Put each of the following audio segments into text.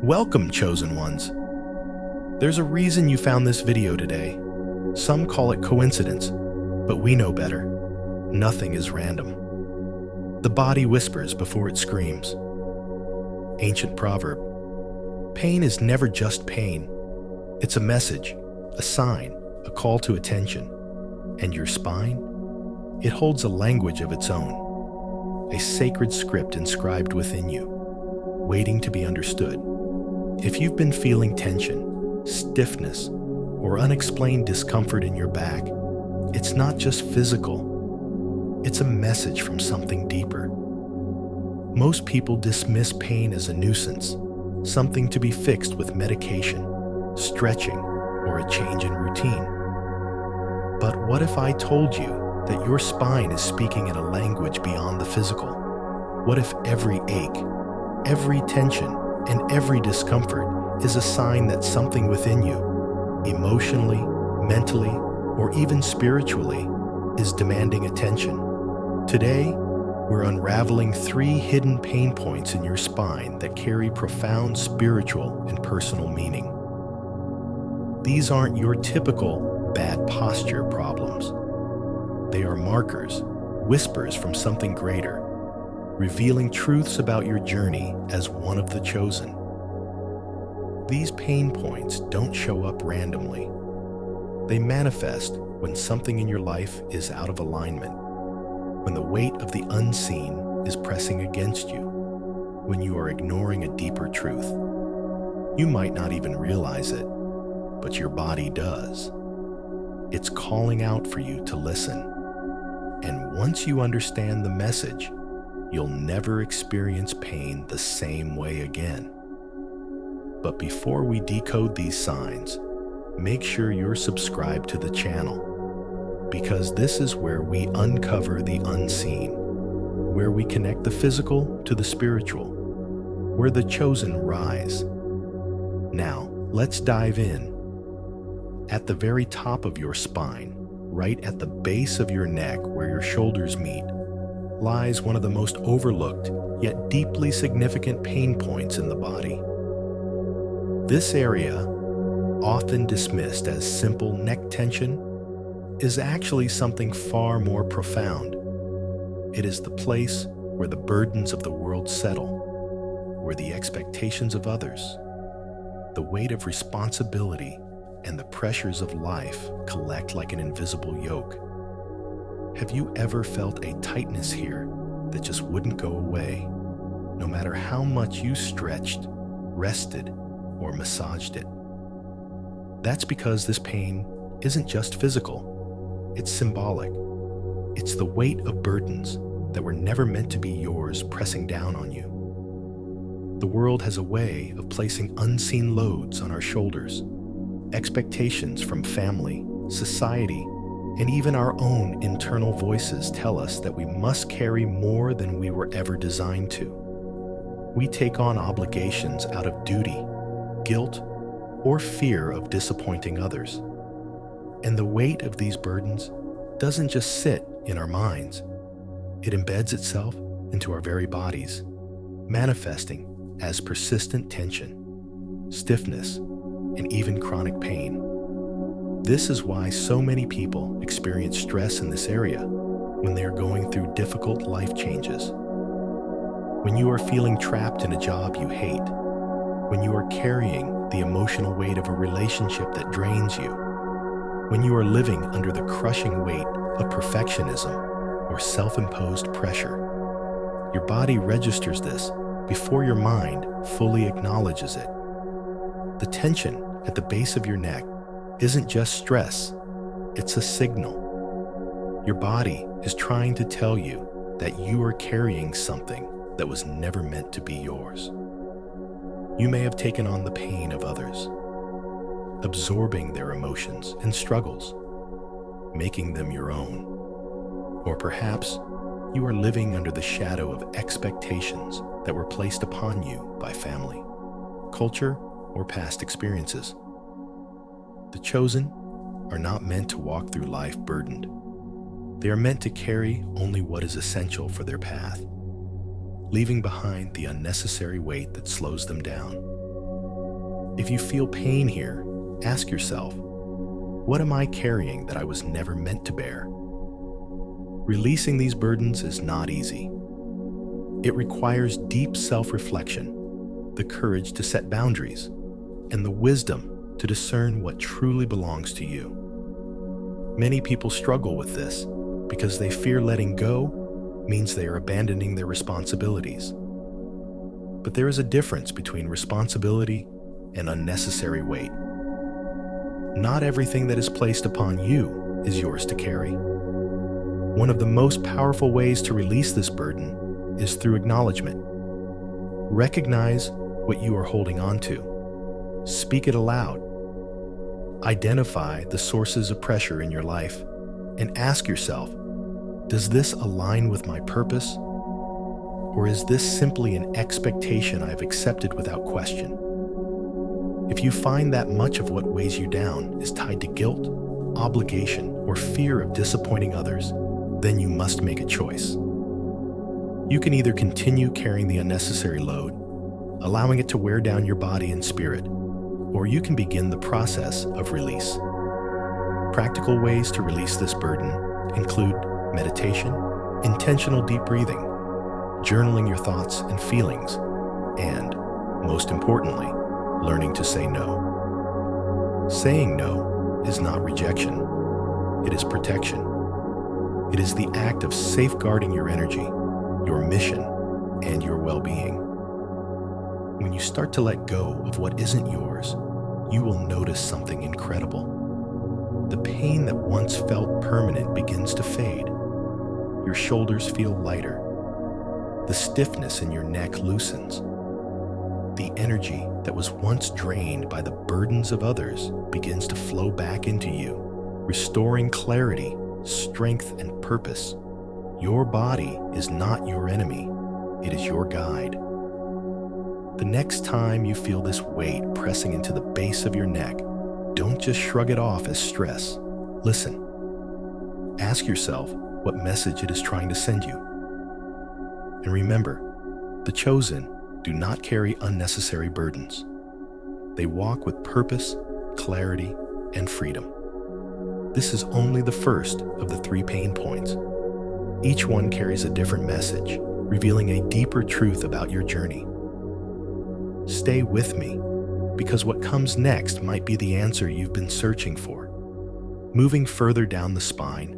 Welcome, chosen ones. There's a reason you found this video today. Some call it coincidence, but we know better. Nothing is random. The body whispers before it screams. Ancient proverb. Pain is never just pain. It's a message, a sign, a call to attention. And your spine? It holds a language of its own, a sacred script inscribed within you, waiting to be understood. If you've been feeling tension, stiffness, or unexplained discomfort in your back, it's not just physical. It's a message from something deeper. Most people dismiss pain as a nuisance, something to be fixed with medication, stretching, or a change in routine. But what if I told you that your spine is speaking in a language beyond the physical? What if every ache, every tension, and every discomfort is a sign that something within you, emotionally, mentally, or even spiritually, is demanding attention? Today, we're unraveling 3 hidden pain points in your spine that carry profound spiritual and personal meaning. These aren't your typical bad posture problems. They are markers, whispers from something greater, revealing truths about your journey as one of the chosen. These pain points don't show up randomly. They manifest when something in your life is out of alignment, when the weight of the unseen is pressing against you, when you are ignoring a deeper truth. You might not even realize it, but your body does. It's calling out for you to listen. And once you understand the message, you'll never experience pain the same way again. But before we decode these signs, make sure you're subscribed to the channel, because this is where we uncover the unseen, where we connect the physical to the spiritual, where the chosen rise. Now, let's dive in. At the very top of your spine, right at the base of your neck where your shoulders meet, lies one of the most overlooked yet deeply significant pain points in the body. This area, often dismissed as simple neck tension, is actually something far more profound. It is the place where the burdens of the world settle, where the expectations of others, the weight of responsibility, and the pressures of life collect like an invisible yoke. Have you ever felt a tightness here that just wouldn't go away, no matter how much you stretched, rested, or massaged it? That's because this pain isn't just physical, it's symbolic. It's the weight of burdens that were never meant to be yours pressing down on you. The world has a way of placing unseen loads on our shoulders, expectations from family, society, and even our own internal voices tell us that we must carry more than we were ever designed to. We take on obligations out of duty, guilt, or fear of disappointing others. And the weight of these burdens doesn't just sit in our minds. It embeds itself into our very bodies, manifesting as persistent tension, stiffness, and even chronic pain. This is why so many people experience stress in this area when they are going through difficult life changes. When you are feeling trapped in a job you hate, when you are carrying the emotional weight of a relationship that drains you, when you are living under the crushing weight of perfectionism or self-imposed pressure, your body registers this before your mind fully acknowledges it. The tension at the base of your neck isn't just stress, it's a signal. Your body is trying to tell you that you are carrying something that was never meant to be yours. You may have taken on the pain of others, absorbing their emotions and struggles, making them your own. Or perhaps you are living under the shadow of expectations that were placed upon you by family, culture, or past experiences. The chosen are not meant to walk through life burdened. They are meant to carry only what is essential for their path, leaving behind the unnecessary weight that slows them down. If you feel pain here, ask yourself, what am I carrying that I was never meant to bear? Releasing these burdens is not easy. It requires deep self-reflection, the courage to set boundaries, and the wisdom to discern what truly belongs to you. Many people struggle with this because they fear letting go means they are abandoning their responsibilities. But there is a difference between responsibility and unnecessary weight. Not everything that is placed upon you is yours to carry. One of the most powerful ways to release this burden is through acknowledgement. Recognize what you are holding on to. Speak it aloud. Identify the sources of pressure in your life and ask yourself, does this align with my purpose? Or is this simply an expectation I've accepted without question? If you find that much of what weighs you down is tied to guilt, obligation, or fear of disappointing others, then you must make a choice. You can either continue carrying the unnecessary load, allowing it to wear down your body and spirit, or you can begin the process of release. Practical ways to release this burden include meditation, intentional deep breathing, journaling your thoughts and feelings, and, most importantly, learning to say no. Saying no is not rejection. It is protection. It is the act of safeguarding your energy, your mission, and your well-being. When you start to let go of what isn't yours, you will notice something incredible. The pain that once felt permanent begins to fade. Your shoulders feel lighter. The stiffness in your neck loosens. The energy that was once drained by the burdens of others begins to flow back into you, restoring clarity, strength, and purpose. Your body is not your enemy. It is your guide. The next time you feel this weight pressing into the base of your neck, don't just shrug it off as stress. Listen. Ask yourself what message it is trying to send you. And remember, the chosen do not carry unnecessary burdens. They walk with purpose, clarity, and freedom. This is only the first of the 3 pain points. Each one carries a different message, revealing a deeper truth about your journey. Stay with me, because what comes next might be the answer you've been searching for. Moving further down the spine,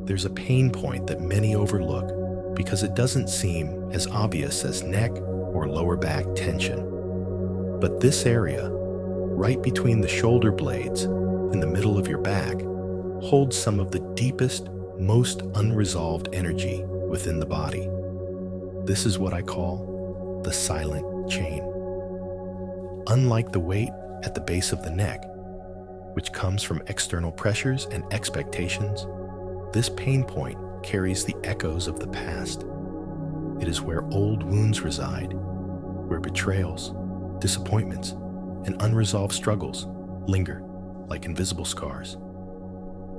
there's a pain point that many overlook because it doesn't seem as obvious as neck or lower back tension. But this area, right between the shoulder blades in the middle of your back, holds some of the deepest, most unresolved energy within the body. This is what I call the silent chain. Unlike the weight at the base of the neck, which comes from external pressures and expectations, this pain point carries the echoes of the past. It is where old wounds reside, where betrayals, disappointments, and unresolved struggles linger like invisible scars.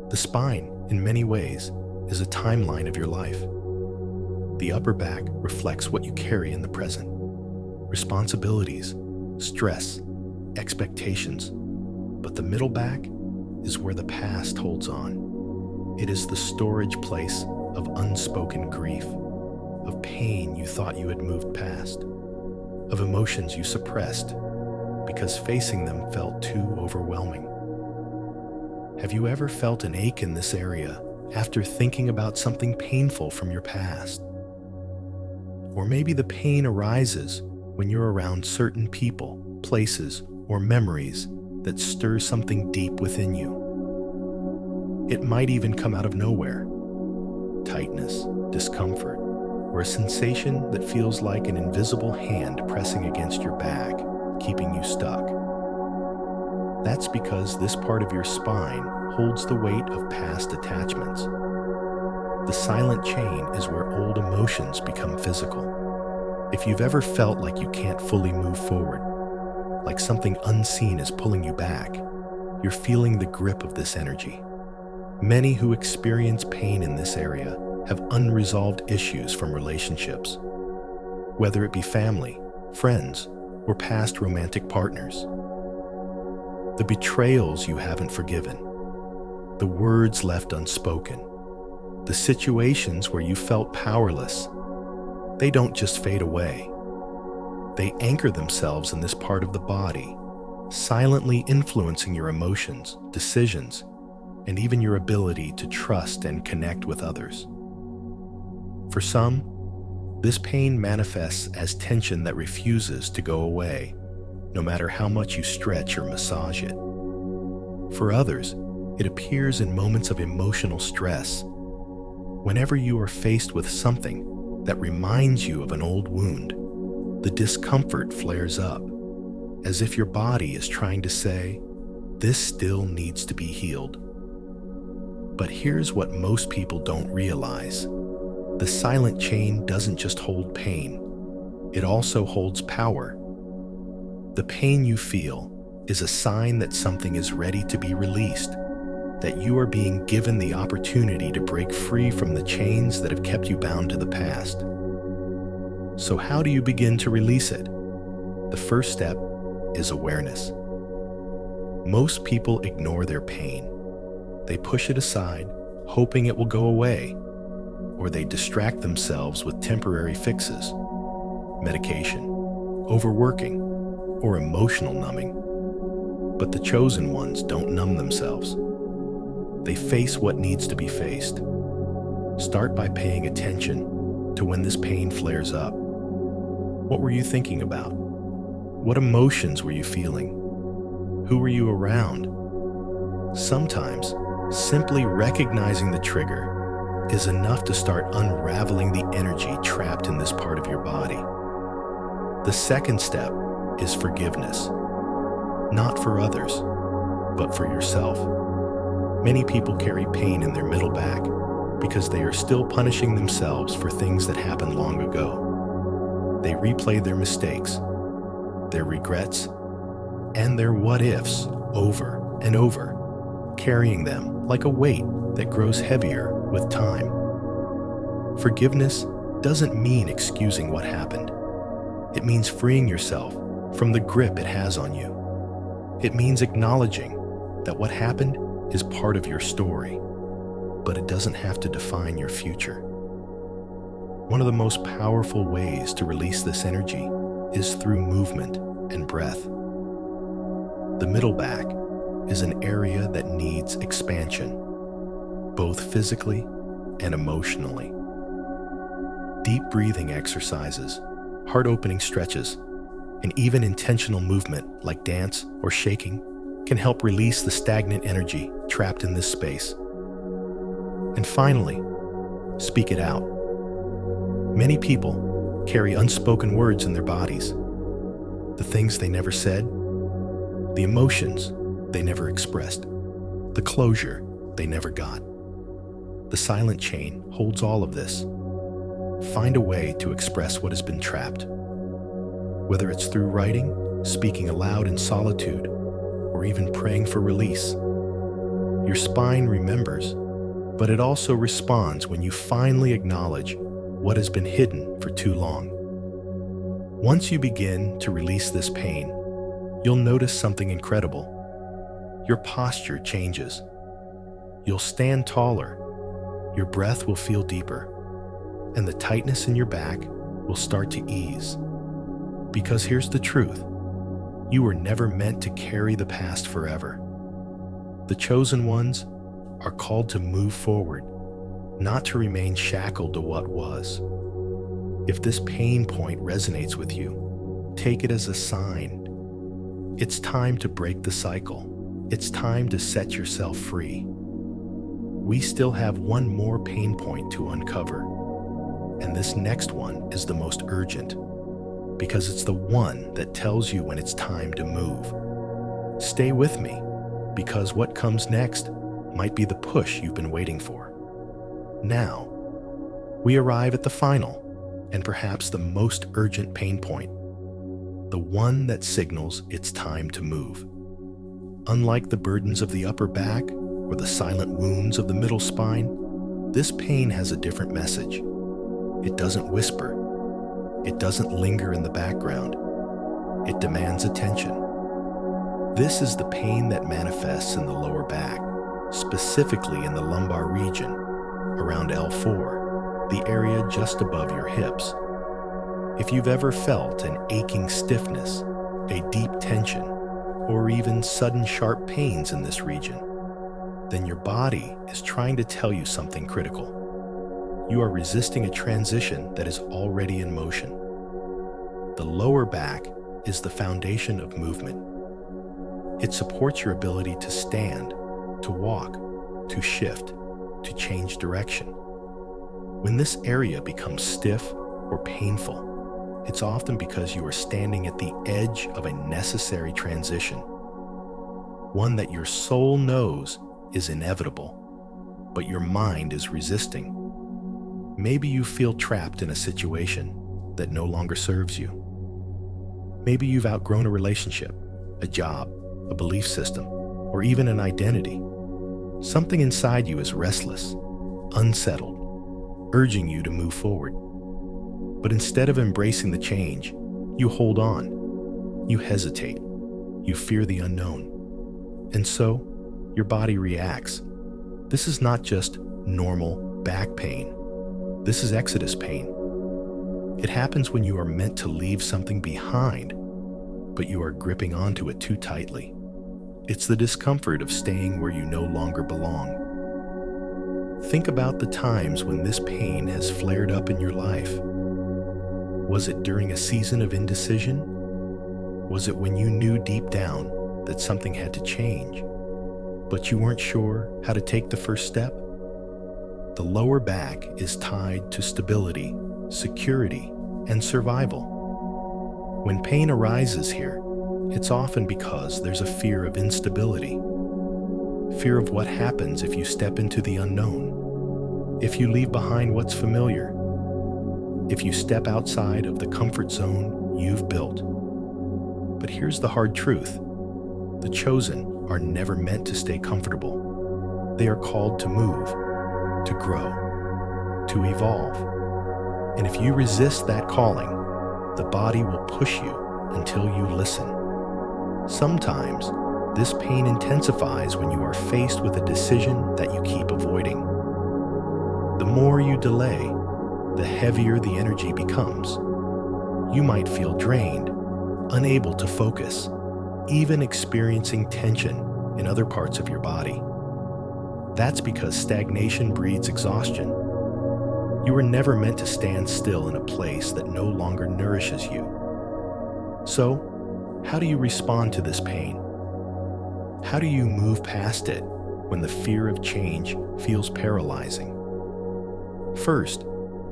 The spine, in many ways, is a timeline of your life. The upper back reflects what you carry in the present. Responsibilities, stress, expectations. But the middle back is where the past holds on. It is the storage place of unspoken grief, of pain you thought you had moved past, of emotions you suppressed because facing them felt too overwhelming. Have you ever felt an ache in this area after thinking about something painful from your past? Or maybe the pain arises when you're around certain people, places, or memories that stir something deep within you. It might even come out of nowhere. Tightness, discomfort, or a sensation that feels like an invisible hand pressing against your back, keeping you stuck. That's because this part of your spine holds the weight of past attachments. The silent chain is where old emotions become physical. If you've ever felt like you can't fully move forward, like something unseen is pulling you back, you're feeling the grip of this energy. Many who experience pain in this area have unresolved issues from relationships, whether it be family, friends, or past romantic partners. the betrayals you haven't forgiven, the words left unspoken, the situations where you felt powerless. They don't just fade away. They anchor themselves in this part of the body, silently influencing your emotions, decisions, and even your ability to trust and connect with others. For some, this pain manifests as tension that refuses to go away, no matter how much you stretch or massage it. For others, it appears in moments of emotional stress. Whenever you are faced with something that reminds you of an old wound, the discomfort flares up, as if your body is trying to say, "This still needs to be healed." But here's what most people don't realize. The silent chain doesn't just hold pain, it also holds power. The pain you feel is a sign that something is ready to be released, that you are being given the opportunity to break free from the chains that have kept you bound to the past. So how do you begin to release it? The first step is awareness. Most people ignore their pain. They push it aside, hoping it will go away, or they distract themselves with temporary fixes, medication, overworking, or emotional numbing. But the chosen ones don't numb themselves. They face what needs to be faced. Start by paying attention to when this pain flares up. What were you thinking about? What emotions were you feeling? Who were you around? Sometimes, simply recognizing the trigger is enough to start unraveling the energy trapped in this part of your body. The second step is forgiveness. Not for others, but for yourself. Many people carry pain in their middle back because they are still punishing themselves for things that happened long ago. They replay their mistakes, their regrets, and their what-ifs over and over, carrying them like a weight that grows heavier with time. Forgiveness doesn't mean excusing what happened. It means freeing yourself from the grip it has on you. It means acknowledging that what happened is part of your story, but it doesn't have to define your future. One of the most powerful ways to release this energy is through movement and breath. The middle back is an area that needs expansion, both physically and emotionally. Deep breathing exercises, heart-opening stretches, and even intentional movement like dance or shaking can help release the stagnant energy trapped in this space. And finally, speak it out. Many people carry unspoken words in their bodies. The things they never said, the emotions they never expressed, the closure they never got. The silent chain holds all of this. Find a way to express what has been trapped. Whether it's through writing, speaking aloud in solitude, or even praying for release. Your spine remembers, but it also responds when you finally acknowledge what has been hidden for too long. Once you begin to release this pain, you'll notice something incredible. Your posture changes. You'll stand taller, your breath will feel deeper, and the tightness in your back will start to ease. Because here's the truth, you were never meant to carry the past forever. The chosen ones are called to move forward, not to remain shackled to what was. If this pain point resonates with you, take it as a sign. It's time to break the cycle. It's time to set yourself free. We still have one more pain point to uncover, and this next one is the most urgent, because it's the one that tells you when it's time to move. Stay with me, because what comes next might be the push you've been waiting for. Now, we arrive at the final, and perhaps the most urgent pain point, the one that signals it's time to move. Unlike the burdens of the upper back or the silent wounds of the middle spine, this pain has a different message. It doesn't whisper. It doesn't linger in the background. It demands attention. This is the pain that manifests in the lower back, specifically in the lumbar region, around L4, the area just above your hips. If you've ever felt an aching stiffness, a deep tension, or even sudden sharp pains in this region, then your body is trying to tell you something critical. You are resisting a transition that is already in motion. The lower back is the foundation of movement. It supports your ability to stand, to walk, to shift, to change direction. When this area becomes stiff or painful, it's often because you are standing at the edge of a necessary transition, one that your soul knows is inevitable, but your mind is resisting. Maybe you feel trapped in a situation that no longer serves you. Maybe you've outgrown a relationship, a job, a belief system, or even an identity. Something inside you is restless, unsettled, urging you to move forward. But instead of embracing the change, you hold on, you hesitate, you fear the unknown. And so, your body reacts. This is not just normal back pain. This is exodus pain. It happens when you are meant to leave something behind, but you are gripping onto it too tightly. It's the discomfort of staying where you no longer belong. Think about the times when this pain has flared up in your life. Was it during a season of indecision? Was it when you knew deep down that something had to change, but you weren't sure how to take the first step? The lower back is tied to stability, security, and survival. When pain arises here, it's often because there's a fear of instability. Fear of what happens if you step into the unknown, if you leave behind what's familiar, if you step outside of the comfort zone you've built. But here's the hard truth. The chosen are never meant to stay comfortable. They are called to move, to grow, to evolve. And if you resist that calling, the body will push you until you listen. Sometimes, this pain intensifies when you are faced with a decision that you keep avoiding. The more you delay, the heavier the energy becomes. You might feel drained, unable to focus, even experiencing tension in other parts of your body. That's because stagnation breeds exhaustion. You were never meant to stand still in a place that no longer nourishes you. So, how do you respond to this pain? How do you move past it when the fear of change feels paralyzing? First,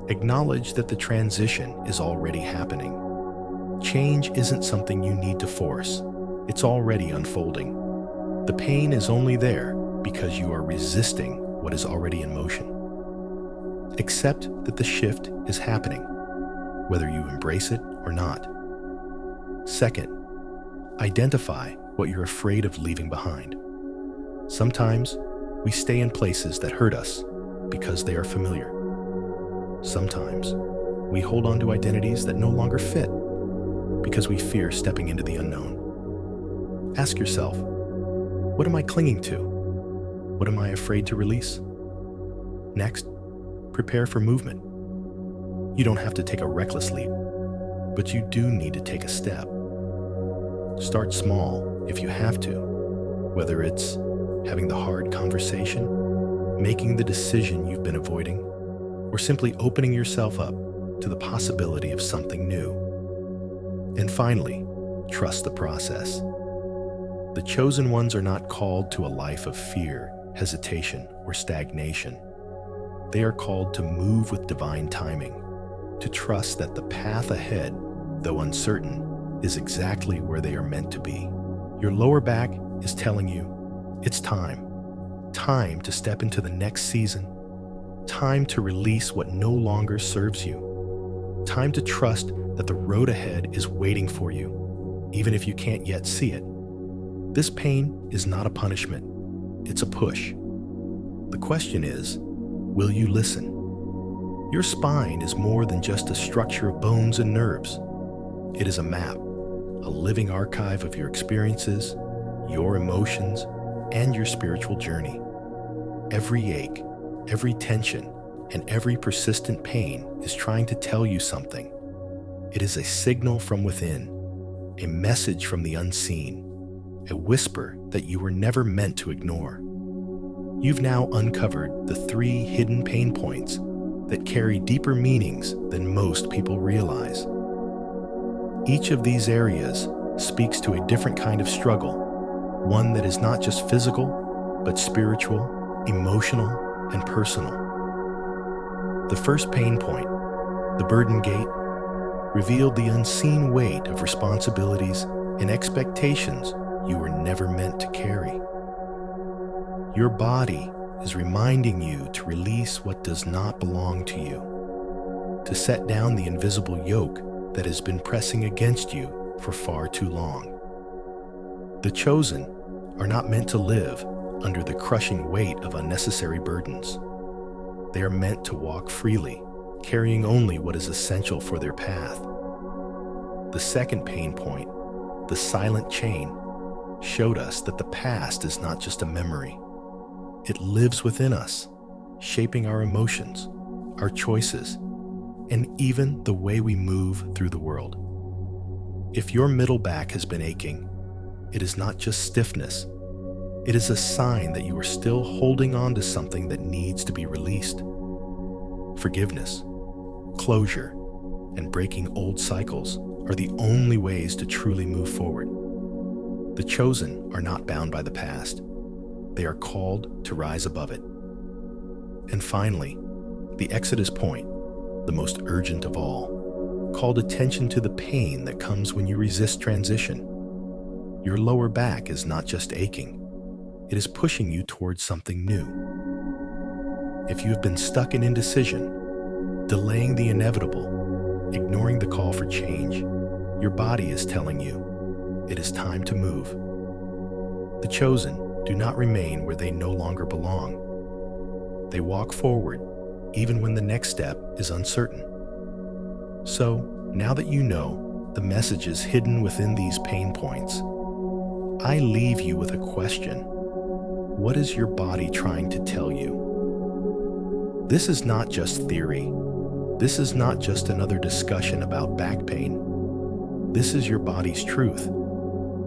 acknowledge that the transition is already happening. Change isn't something you need to force. It's already unfolding. The pain is only there because you are resisting what is already in motion. Accept that the shift is happening, whether you embrace it or not. Second, identify what you're afraid of leaving behind. Sometimes we stay in places that hurt us because they are familiar. Sometimes we hold on to identities that no longer fit because we fear stepping into the unknown. Ask yourself, what am I clinging to? What am I afraid to release? Next, prepare for movement. You don't have to take a reckless leap, but you do need to take a step. Start small if you have to, whether it's having the hard conversation, making the decision you've been avoiding, or simply opening yourself up to the possibility of something new. And finally, trust the process. The chosen ones are not called to a life of fear, hesitation, or stagnation. They are called to move with divine timing, to trust that the path ahead, though uncertain, is exactly where they are meant to be. Your lower back is telling you, it's time. Time to step into the next season. Time to release what no longer serves you. Time to trust that the road ahead is waiting for you, even if you can't yet see it. This pain is not a punishment, it's a push. The question is, will you listen? Your spine is more than just a structure of bones and nerves. It is a map, a living archive of your experiences, your emotions, and your spiritual journey. Every ache, every tension, and every persistent pain is trying to tell you something. It is a signal from within, a message from the unseen, a whisper that you were never meant to ignore. You've now uncovered the 3 hidden pain points that carry deeper meanings than most people realize. Each of these areas speaks to a different kind of struggle, one that is not just physical, but spiritual, emotional, and personal. The first pain point, the burden gate, revealed the unseen weight of responsibilities and expectations you were never meant to carry. Your body is reminding you to release what does not belong to you, to set down the invisible yoke that has been pressing against you for far too long. The chosen are not meant to live under the crushing weight of unnecessary burdens. They are meant to walk freely, carrying only what is essential for their path. The second pain point, the silent chain, showed us that the past is not just a memory. It lives within us, shaping our emotions, our choices, and even the way we move through the world. If your middle back has been aching, it is not just stiffness. It is a sign that you are still holding on to something that needs to be released. Forgiveness, closure, and breaking old cycles are the only ways to truly move forward. The chosen are not bound by the past. They are called to rise above it. And finally, the Exodus point, the most urgent of all, called attention to the pain that comes when you resist transition. Your lower back is not just aching. It is pushing you towards something new. If you have been stuck in indecision, delaying the inevitable, ignoring the call for change, your body is telling you it is time to move. The chosen do not remain where they no longer belong. They walk forward even when the next step is uncertain. So, now that you know the messages hidden within these pain points, I leave you with a question. What is your body trying to tell you? This is not just theory. This is not just another discussion about back pain. This is your body's truth,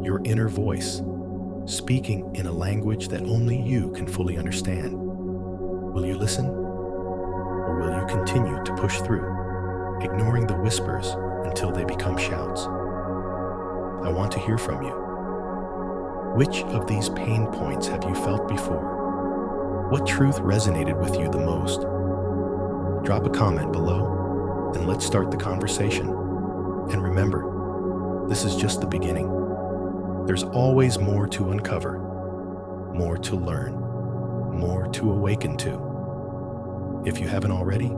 your inner voice, speaking in a language that only you can fully understand. Will you listen? Or will you continue to push through, ignoring the whispers until they become shouts? I want to hear from you. Which of these pain points have you felt before? What truth resonated with you the most? Drop a comment below and let's start the conversation. And remember, this is just the beginning. There's always more to uncover, more to learn, more to awaken to. If you haven't already,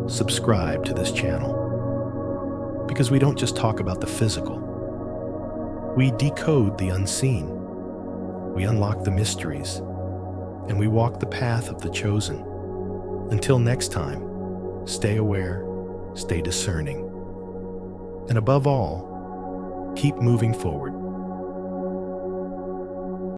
subscribe to this channel. Because we don't just talk about the physical. We decode the unseen. We unlock the mysteries. And we walk the path of the chosen. Until next time, stay aware, stay discerning. And above all, keep moving forward.